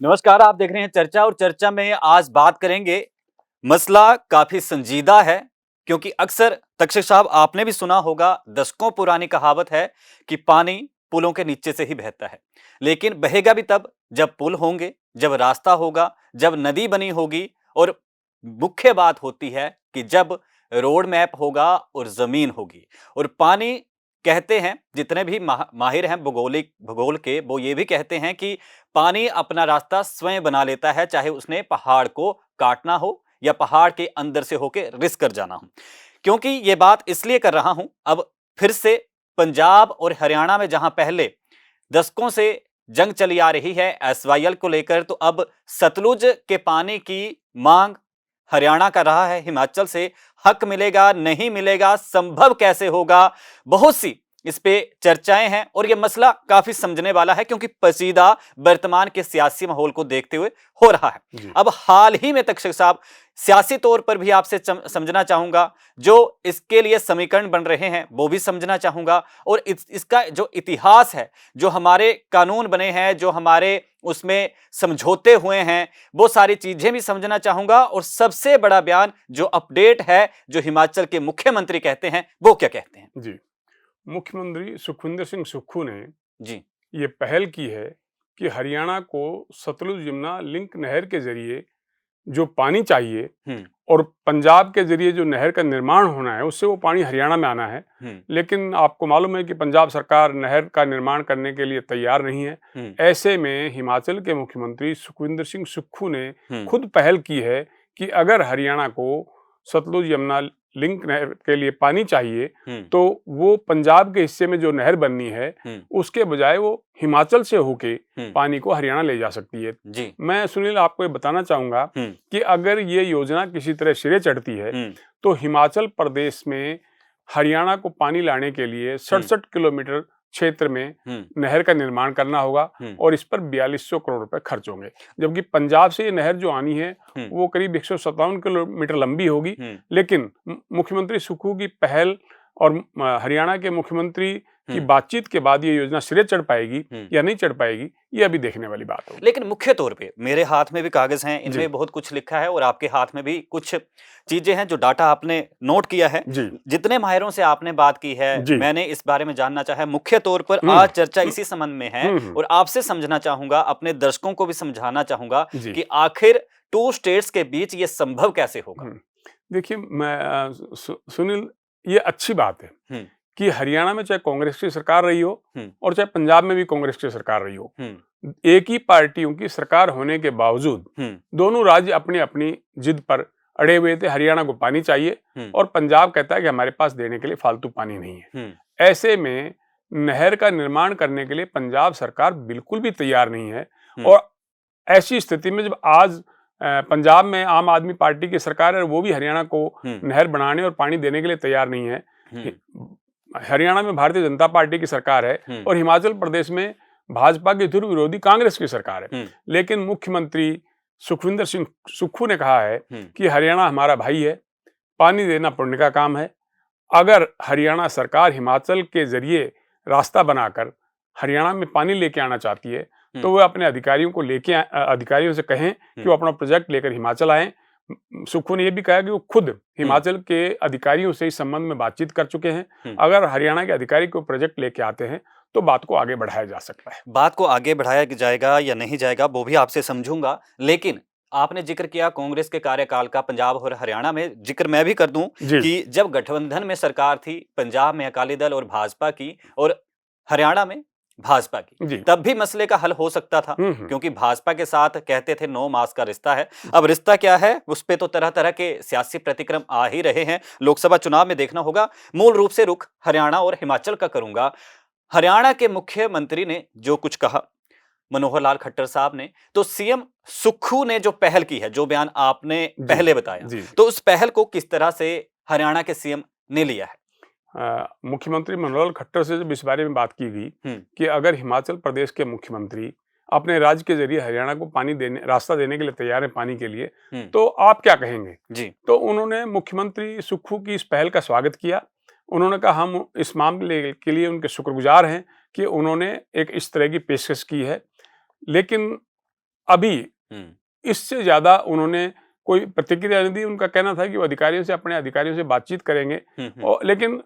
नमस्कार, आप देख रहे हैं चर्चा और चर्चा में आज बात करेंगे। मसला काफी संजीदा है क्योंकि अक्सर तक्षक साहब आपने भी सुना होगा, दशकों पुरानी कहावत है कि पानी पुलों के नीचे से ही बहता है। लेकिन बहेगा भी तब जब पुल होंगे, जब रास्ता होगा, जब नदी बनी होगी और मुख्य बात होती है कि जब रोड मैप होगा और जमीन होगी। और पानी कहते हैं, जितने भी माहिर हैं भूगोल के, वो ये भी कहते हैं कि पानी अपना रास्ता स्वयं बना लेता है, चाहे उसने पहाड़ को काटना हो या पहाड़ के अंदर से होके रिस कर जाना हो। क्योंकि ये बात इसलिए कर रहा हूं, अब फिर से पंजाब और हरियाणा में जहां पहले दशकों से जंग चली आ रही है एसवाईएल को लेकर, तो अब सतलुज के पानी की मांग हरियाणा का रहा है। हिमाचल से हक मिलेगा, नहीं मिलेगा, संभव कैसे होगा, बहुत सी इस पे चर्चाएं हैं और यह मसला काफी समझने वाला है क्योंकि पसीदा वर्तमान के सियासी माहौल को देखते हुए हो रहा है। अब हाल ही में तक्षक साहब, सियासी तौर पर भी आपसे समझना चाहूंगा, जो इसके लिए समीकरण बन रहे हैं वो भी समझना चाहूंगा, और इसका जो इतिहास है, जो हमारे कानून बने हैं, जो हमारे उसमें समझौते हुए हैं, वो सारी चीजें भी समझना चाहूंगा। और सबसे बड़ा बयान जो अपडेट है, जो हिमाचल के मुख्यमंत्री कहते हैं, वो क्या कहते हैं? जी, मुख्यमंत्री सुखविंदर सिंह सुक्खू ने जी ये पहल की है कि हरियाणा को सतलुज यमुना लिंक नहर के जरिए जो पानी चाहिए और पंजाब के जरिए जो नहर का निर्माण होना है, उससे वो पानी हरियाणा में आना है। लेकिन आपको मालूम है कि पंजाब सरकार नहर का निर्माण करने के लिए तैयार नहीं है। ऐसे में हिमाचल के मुख्यमंत्री सुखविंदर सिंह सुक्खू ने खुद पहल की है कि अगर हरियाणा को सतलुज यमुना लिंक नहर के लिए पानी चाहिए, तो वो पंजाब के हिस्से में जो नहर बननी है, उसके बजाय वो हिमाचल से होके पानी को हरियाणा ले जा सकती है। जी मैं सुनील आपको ये बताना चाहूंगा कि अगर ये योजना किसी तरह सिरे चढ़ती है, तो हिमाचल प्रदेश में हरियाणा को पानी लाने के लिए 67 किलोमीटर क्षेत्र में नहर का निर्माण करना होगा और इस पर 4200 करोड़ रुपए खर्च होंगे। जबकि पंजाब से ये नहर जो आनी है वो करीब 157 किलोमीटर लंबी होगी। लेकिन मुख्यमंत्री सुक्खू की पहल और हरियाणा के मुख्यमंत्री की बातचीत के बाद ये योजना सिरे चढ़ पाएगी या नहीं चढ़ पाएगी, ये अभी देखने वाली बात होगी। लेकिन मुख्य तौर पे मेरे हाथ में भी कागज हैं, इनमें बहुत कुछ लिखा है और आपके हाथ में भी कुछ चीजें हैं जो डाटा आपने नोट किया है। जितने माहिरों से आपने बात की है, मैंने इस बारे में जानना चाहा। मुख्य तौर पर आज चर्चा इसी संबंध में है और आपसे समझना चाहूंगा, अपने दर्शकों को भी समझाना चाहूंगा कि आखिर टू स्टेट्स के बीच ये संभव कैसे होगा। देखिए, मैं सुनील, ये अच्छी बात है कि हरियाणा में चाहे कांग्रेस की सरकार रही हो और चाहे पंजाब में भी कांग्रेस की सरकार रही हो, एक ही पार्टियों की सरकार होने के बावजूद दोनों राज्य अपनी अपनी जिद पर अड़े हुए थे। हरियाणा को पानी चाहिए और पंजाब कहता है कि हमारे पास देने के लिए फालतू पानी नहीं है। ऐसे में नहर का निर्माण करने के लिए पंजाब सरकार बिल्कुल भी तैयार नहीं है। और ऐसी स्थिति में जब आज पंजाब में आम आदमी पार्टी की सरकार है, वो भी हरियाणा को नहर बनाने और पानी देने के लिए तैयार नहीं है। हरियाणा में भारतीय जनता पार्टी की सरकार है और हिमाचल प्रदेश में भाजपा की ध्रुव विरोधी कांग्रेस की सरकार है। लेकिन मुख्यमंत्री सुखविंदर सिंह सुक्खू ने कहा है कि हरियाणा हमारा भाई है, पानी देना पुण्य का काम है। अगर हरियाणा सरकार हिमाचल के जरिए रास्ता बनाकर हरियाणा में पानी लेके आना चाहती है, तो वो अपने अधिकारियों से कहें कि वो अपना प्रोजेक्ट लेकर हिमाचल आए। सुक्खू ने यह भी कहा कि वो खुद हिमाचल के अधिकारियों से इस संबंध में बातचीत कर चुके हैं। अगर हरियाणा के अधिकारी को प्रोजेक्ट लेके आते हैं तो बात को आगे बढ़ाया जा सकता है। बात को आगे बढ़ाया जाएगा या नहीं जाएगा वो भी आपसे समझूंगा। लेकिन आपने जिक्र किया कांग्रेस के कार्यकाल का, पंजाब और हरियाणा में जिक्र मैं भी कर दूं कि जब गठबंधन में सरकार थी, पंजाब में अकाली दल और भाजपा की और हरियाणा में भाजपा की, तब भी मसले का हल हो सकता था क्योंकि भाजपा के साथ कहते थे 9 मास का रिश्ता है। अब रिश्ता क्या है, उस पे तो तरह तरह के सियासी प्रतिक्रम आ ही रहे हैं। लोकसभा चुनाव में देखना होगा। मूल रूप से रुख हरियाणा और हिमाचल का करूंगा। हरियाणा के मुख्यमंत्री ने जो कुछ कहा, मनोहर लाल खट्टर साहब ने, तो सीएम सुक्खू ने जो पहल की है, जो बयान आपने पहले बताया, तो उस पहल को किस तरह से हरियाणा के सीएम ने लिया है? मुख्यमंत्री मनोहर लाल खट्टर से जब इस बारे में बात की गई कि अगर हिमाचल प्रदेश के मुख्यमंत्री अपने राज्य के जरिए हरियाणा को पानी देने, रास्ता देने के लिए तैयार है पानी के लिए, तो आप क्या कहेंगे? तो उन्होंने मुख्यमंत्री सुक्खू की इस पहल का स्वागत किया। उन्होंने कहा हम इस मामले के लिए उनके शुक्रगुजार हैं कि उन्होंने एक इस तरह की पेशकश की है। लेकिन अभी इससे ज्यादा उन्होंने कोई प्रतिक्रिया नहीं दी। उनका कहना था कि वो अपने अधिकारियों से बातचीत करेंगे। और लेकिन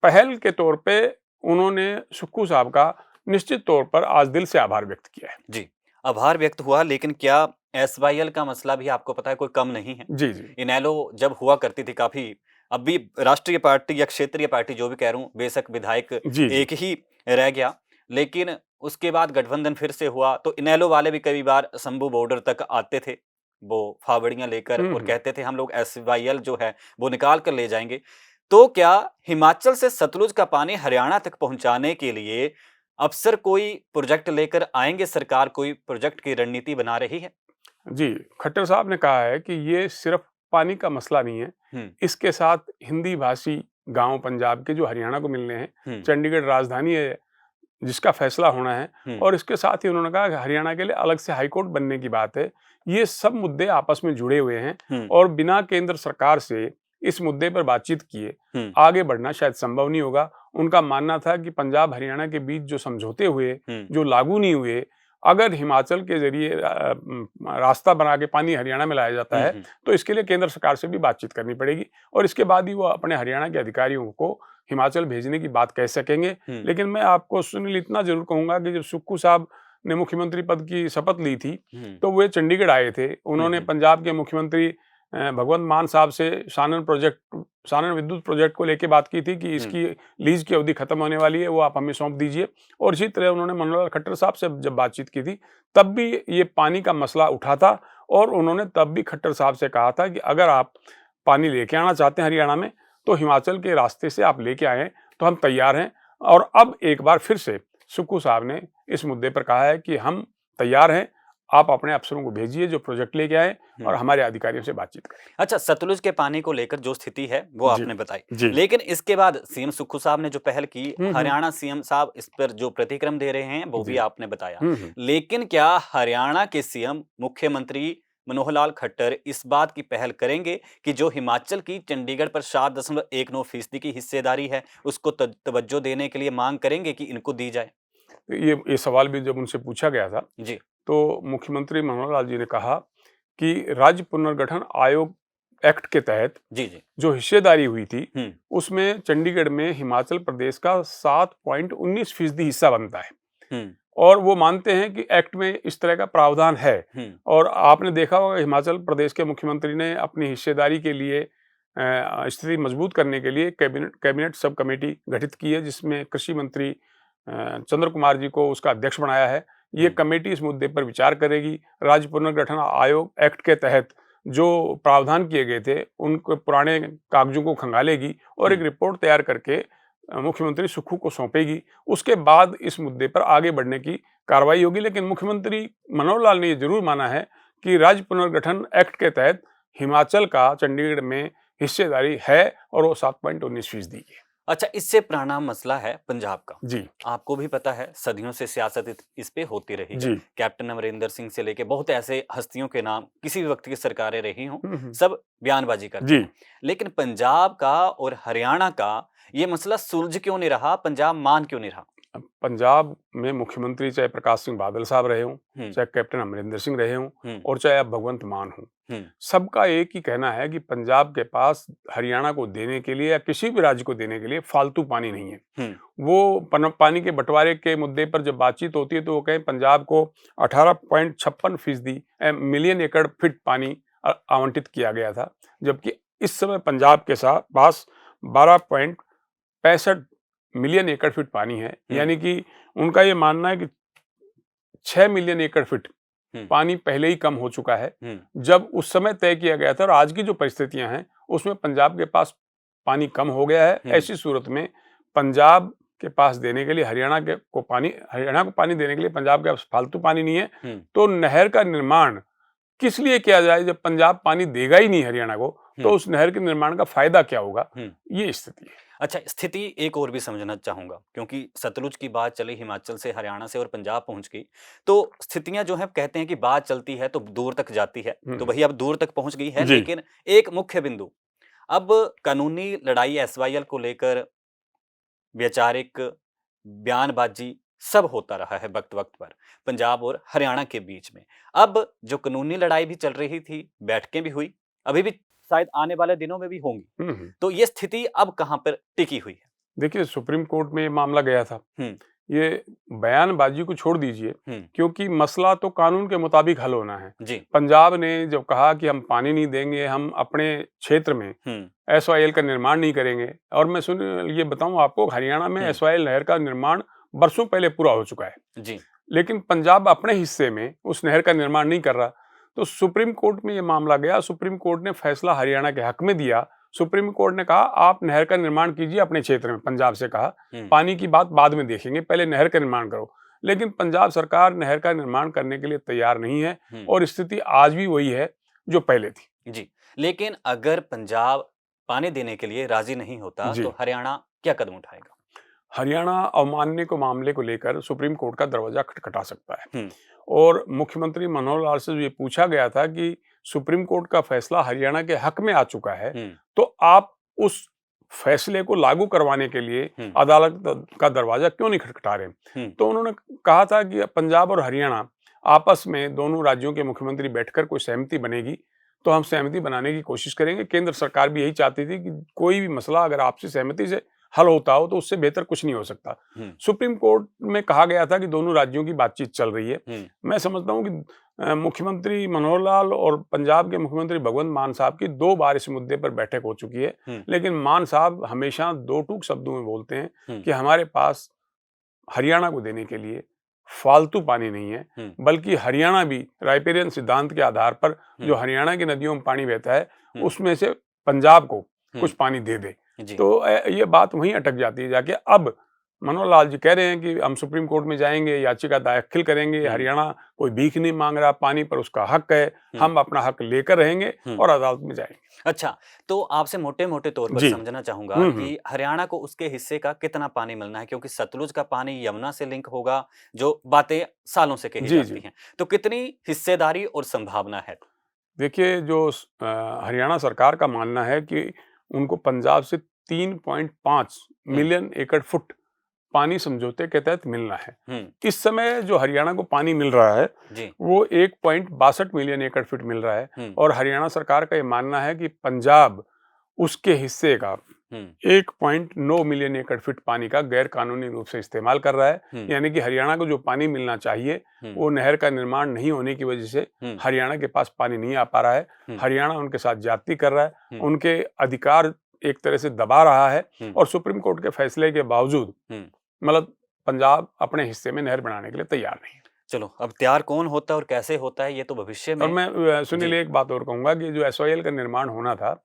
पहल के तौर पे उन्होंने सुक्खू साहब का निश्चित तौर पर आज दिल से आभार व्यक्त किया है। जी, आभार व्यक्त हुआ, लेकिन क्या एसवाईएल का मसला भी आपको पता है कोई कम नहीं है? जी, जी। इनेलो जब हुआ करती थी काफ़ी, अब भी राष्ट्रीय पार्टी या क्षेत्रीय पार्टी जो भी कह रहा हूँ, बेशक विधायक जी, जी। एक ही रह गया, लेकिन उसके बाद गठबंधन फिर से हुआ, तो इनेलो वाले भी कई बार शंभू बॉर्डर तक आते थे, वो फावड़ियाँ लेकर, और कहते थे हम लोग एसवाईएल जो है वो निकाल कर ले जाएँगे। तो क्या हिमाचल से सतलुज का पानी हरियाणा तक पहुँचाने के लिए अफसर कोई प्रोजेक्ट लेकर आएँगे, सरकार कोई प्रोजेक्ट की रणनीति बना रही है? जी, खट्टर साहब ने कहा है कि ये सिर्फ पानी का मसला नहीं है, इसके साथ हिंदी भाषी गाँव पंजाब के जो हरियाणा को मिलने हैं, चंडीगढ़ राजधानी है जिसका फैसला होना है, और इसके साथ ही उन्होंने कहा कि हरियाणा के लिए अलग से हाई कोर्ट बनने की बात है। ये सब मुद्दे आपस में जुड़े हुए हैं और बिना केंद्र सरकार से इस मुद्दे पर बातचीत किए आगे बढ़ना शायद संभव नहीं होगा। उनका मानना था कि पंजाब हरियाणा के बीच जो समझौते हुए, जो लागू नहीं हुए, अगर हिमाचल के जरिए रास्ता बना के पानी हरियाणा में लाया जाता है, तो इसके लिए केंद्र सरकार से भी बातचीत करनी पड़ेगी और इसके बाद ही वो अपने हरियाणा के अधिकारियों को हिमाचल भेजने की बात कह सकेंगे। लेकिन मैं आपको सुनील इतना जरूर कहूंगा कि जब सुक्खू साहब ने मुख्यमंत्री पद की शपथ ली थी, तो वे चंडीगढ़ आए थे। उन्होंने पंजाब के मुख्यमंत्री भगवंत मान साहब से सानन विद्युत प्रोजेक्ट को लेकर बात की थी कि इसकी लीज की अवधि खत्म होने वाली है, वो आप हमें सौंप दीजिए। और इसी तरह उन्होंने मनोहर लाल खट्टर साहब से जब बातचीत की थी, तब भी ये पानी का मसला उठा था और उन्होंने तब भी खट्टर साहब से कहा था कि अगर आप पानी लेके आना चाहते हैं हरियाणा में, तो हिमाचल के रास्ते से आप लेके आए तो हम तैयार हैं। और अब एक बार फिर से सुक्खू साहब ने इस मुद्दे पर कहा है कि हम तैयार हैं, आप अपने अफसरों को भेजिए जो प्रोजेक्ट लेके आए और हमारे अधिकारियों से बातचीत करें। अच्छा, सतलुज के पानी को लेकर जो स्थिति है वो आपने बताई, लेकिन इसके बाद सीएम सुक्खू साहब ने जो पहल की, हरियाणा सीएम साहब इस पर जो प्रतिक्रम दे रहे हैं वो भी आपने बताया। लेकिन क्या हरियाणा के सीएम मुख्यमंत्री मनोहर लाल खट्टर इस बात की पहल करेंगे कि जो हिमाचल की चंडीगढ़ पर 7.19% की हिस्सेदारी है, उसको तवज्जो देने के लिए मांग करेंगे कि इनको दी जाए? ये सवाल भी जब उनसे पूछा गया था जी, तो मुख्यमंत्री मनोहर लाल जी ने कहा कि राज्य पुनर्गठन आयोग एक्ट के तहत जो हिस्सेदारी हुई थी, उसमें चंडीगढ़ में हिमाचल प्रदेश का 7.19% हिस्सा बनता है और वो मानते हैं कि एक्ट में इस तरह का प्रावधान है। और आपने देखा होगा हिमाचल प्रदेश के मुख्यमंत्री ने अपनी हिस्सेदारी के लिए स्थिति मजबूत करने के लिए कैबिनेट सब कमेटी गठित की है, जिसमें कृषि मंत्री चंद्र कुमार जी को उसका अध्यक्ष बनाया है। ये कमेटी इस मुद्दे पर विचार करेगी। राज्य पुनर्गठन आयोग एक्ट के तहत जो प्रावधान किए गए थे उनके पुराने कागजों को खंगालेगी और एक रिपोर्ट तैयार करके मुख्यमंत्री सुक्खू को सौंपेगी। उसके बाद इस मुद्दे पर आगे बढ़ने की कार्रवाई होगी। लेकिन मुख्यमंत्री मनोहर लाल ने यह जरूर माना है कि राज्य पुनर्गठन एक्ट के तहत हिमाचल का चंडीगढ़ में हिस्सेदारी है और वो 7.19% की है। अच्छा, इससे पुराना मसला है पंजाब का। जी, आपको भी पता है सदियों से सियासत इस पे होती रही है। कैप्टन अमरिंदर सिंह से लेके बहुत ऐसे हस्तियों के नाम किसी भी वक्त की सरकारें रही हों, सब बयानबाजी करते हैं। लेकिन पंजाब का और हरियाणा का ये मसला सुलझ क्यों नहीं रहा? पंजाब मान क्यों नहीं रहा? पंजाब में मुख्यमंत्री चाहे प्रकाश सिंह बादल साहब रहे हों, चाहे कैप्टन अमरिंदर सिंह रहे हों और चाहे अब भगवंत मान हों, सबका एक ही कहना है कि पंजाब के पास हरियाणा को देने के लिए या किसी भी राज्य को देने के लिए फालतू पानी नहीं है। वो पानी के बंटवारे के मुद्दे पर जब बातचीत होती है तो वो कहें पंजाब को 18.56% मिलियन एकड़ फीट पानी आवंटित किया गया था, जबकि इस समय पंजाब के पास 12.65 मिलियन एकड़ फीट पानी है। यानी कि उनका ये मानना है कि 6 मिलियन एकड़ फीट पानी पहले ही कम हो चुका है जब उस समय तय किया गया था, और आज की जो परिस्थितियां हैं उसमें पंजाब के पास पानी कम हो गया है। ऐसी सूरत में पंजाब के पास देने के लिए हरियाणा को पानी देने के लिए पंजाब के पास फालतू पानी नहीं है। तो नहर का निर्माण किस लिए किया जाए जब पंजाब पानी देगा ही नहीं हरियाणा को, तो उस नहर के निर्माण का फायदा क्या होगा? ये स्थिति है। अच्छा, स्थिति एक और भी समझना चाहूंगा, क्योंकि सतलुज की बात चली हिमाचल से हरियाणा से और पंजाब पहुंच गई, तो स्थितियां जो है कहते हैं कि बात चलती है तो दूर तक जाती है, तो वही अब दूर तक पहुंच गई है। लेकिन एक मुख्य बिंदु, अब कानूनी लड़ाई एसवाईएल को लेकर वैचारिक बयानबाजी सब होता रहा है वक्त वक्त पर पंजाब और हरियाणा के बीच में। अब जो कानूनी लड़ाई भी चल रही थी, बैठकें भी हुई, अभी भी शायद आने वाले दिनों में भी होंगी। तो ये स्थिति अब कहां पर टिकी हुई है? देखिए, सुप्रीम कोर्ट में ये मामला गया था। ये बयानबाजी को छोड़ दीजिए, क्योंकि मसला तो कानून के मुताबिक हल होना है। जी। पंजाब ने जब कहा कि हम पानी नहीं देंगे, हम अपने क्षेत्र में एसवाईएल का निर्माण नहीं करेंगे, और मैं ये बताऊं आपको, हरियाणा में एसवाईएल नहर का निर्माण बरसों पहले पूरा हो चुका है जी। लेकिन पंजाब अपने हिस्से में उस नहर का निर्माण नहीं कर रहा। तो सुप्रीम कोर्ट में ये मामला गया, सुप्रीम कोर्ट ने फैसला हरियाणा के हक में दिया। सुप्रीम कोर्ट ने कहा आप नहर का निर्माण कीजिए अपने क्षेत्र में। पंजाब से कहा पानी की बात बाद में देखेंगे, पहले नहर का निर्माण करो। लेकिन पंजाब सरकार नहर का निर्माण करने के लिए तैयार नहीं है, और स्थिति आज भी वही है जो पहले थी। जी। लेकिन अगर पंजाब पानी देने के लिए राजी नहीं होता तो हरियाणा क्या कदम उठाएगा? हरियाणा अवमानना को मामले को लेकर सुप्रीम कोर्ट का दरवाजा खटखटा सकता है। और मुख्यमंत्री मनोहर लाल से ये पूछा गया था कि सुप्रीम कोर्ट का फैसला हरियाणा के हक में आ चुका है, तो आप उस फैसले को लागू करवाने के लिए अदालत का दरवाजा क्यों नहीं खटखटा रहे? तो उन्होंने कहा था कि पंजाब और हरियाणा आपस में दोनों राज्यों के मुख्यमंत्री बैठकर कोई सहमति बनेगी तो हम सहमति बनाने की कोशिश करेंगे। केंद्र सरकार भी यही चाहती थी कि कोई भी मसला अगर आपसी सहमति से हल होता हो तो उससे बेहतर कुछ नहीं हो सकता। सुप्रीम कोर्ट में कहा गया था कि दोनों राज्यों की बातचीत चल रही है। मैं समझता हूं कि मुख्यमंत्री मनोहर लाल और पंजाब के मुख्यमंत्री भगवंत मान साहब की 2 बार इस मुद्दे पर बैठक हो चुकी है, लेकिन मान साहब हमेशा 2 टूक शब्दों में बोलते हैं कि हमारे पास हरियाणा को देने के लिए फालतू पानी नहीं है, बल्कि हरियाणा भी रायपेरियन सिद्धांत के आधार पर जो हरियाणा की नदियों में पानी बहता है उसमें से पंजाब को कुछ पानी दे दे। तो ये बात वहीं अटक जाती है जाके। अब मनोहर लाल जी कह रहे हैं कि हम सुप्रीम कोर्ट में जाएंगे, याचिका दाखिल करेंगे, हरियाणा कोई भीख नहीं मांग रहा, पानी पर उसका हक है, हम अपना हक लेकर रहेंगे और अदालत में जाएंगे। अच्छा, तो आपसे मोटे मोटे तौर पर समझना चाहूंगा कि हरियाणा को उसके हिस्से का कितना पानी मिलना है, क्योंकि सतलुज का पानी यमुना से लिंक होगा, जो बातें सालों से कही जाती हैं, तो कितनी हिस्सेदारी और संभावना है? देखिए, जो हरियाणा सरकार का मानना है कि उनको पंजाब से 3.5 मिलियन एकड़ फुट पानी समझौते के तहत मिलना है। इस समय जो हरियाणा को पानी मिल रहा है वो 1.62 मिलियन एकड़ फुट मिल रहा है, और हरियाणा सरकार का ये मानना है कि पंजाब उसके हिस्से का 1.9 मिलियन एकड़ फुट पानी का गैर कानूनी रूप से इस्तेमाल कर रहा है। यानी कि हरियाणा को जो पानी मिलना चाहिए वो नहर का निर्माण नहीं होने की वजह से हरियाणा के पास पानी नहीं आ पा रहा है। हरियाणा उनके साथ ज्यादती कर रहा है, उनके अधिकार एक तरह से दबा रहा है, और सुप्रीम कोर्ट के फैसले के बावजूद मतलब पंजाब अपने हिस्से में नहर बनाने के लिए तैयार नहीं है। चलो, अब तैयार कौन होता है और कैसे होता है ये तो भविष्य में। और मैं सुनील एक बात और कहूंगा कि जो एसवाईएल का निर्माण होना था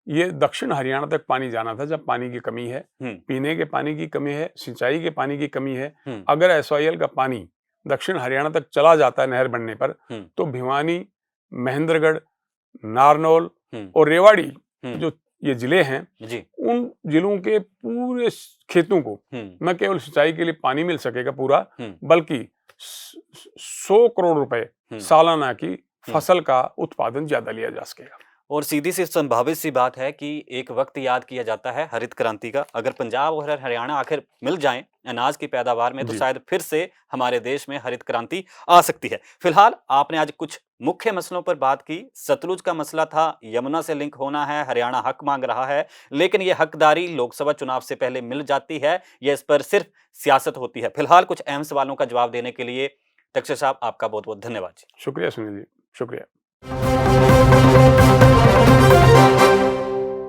ये दक्षिण हरियाणा तक पानी जाना था, जब पानी की कमी है, पीने के पानी की कमी है, सिंचाई के पानी की कमी है। अगर एसवाईएल का पानी दक्षिण हरियाणा तक चला जाता है नहर बनने पर, तो भिवानी, महेंद्रगढ़, नारनौल और रेवाड़ी जो ये जिले हैं, उन जिलों के पूरे खेतों को न केवल सिंचाई के लिए पानी मिल सकेगा पूरा, बल्कि 100 करोड़ रुपए सालाना की फसल का उत्पादन ज्यादा लिया जा सकेगा। और सीधी सी संभावित सी बात है कि एक वक्त याद किया जाता है हरित क्रांति का। अगर पंजाब और हरियाणा आखिर मिल जाएं अनाज की पैदावार में, तो शायद फिर से हमारे देश में हरित क्रांति आ सकती है। फिलहाल आपने आज कुछ मुख्य मसलों पर बात की। सतलुज का मसला था, यमुना से लिंक होना है, हरियाणा हक मांग रहा है, लेकिन यह हकदारी लोकसभा चुनाव से पहले मिल जाती है या इस पर सिर्फ सियासत होती है? फिलहाल कुछ अहम सवालों का जवाब देने के लिए तक्षक साहब आपका बहुत बहुत धन्यवाद। शुक्रिया सुनील जी, शुक्रिया।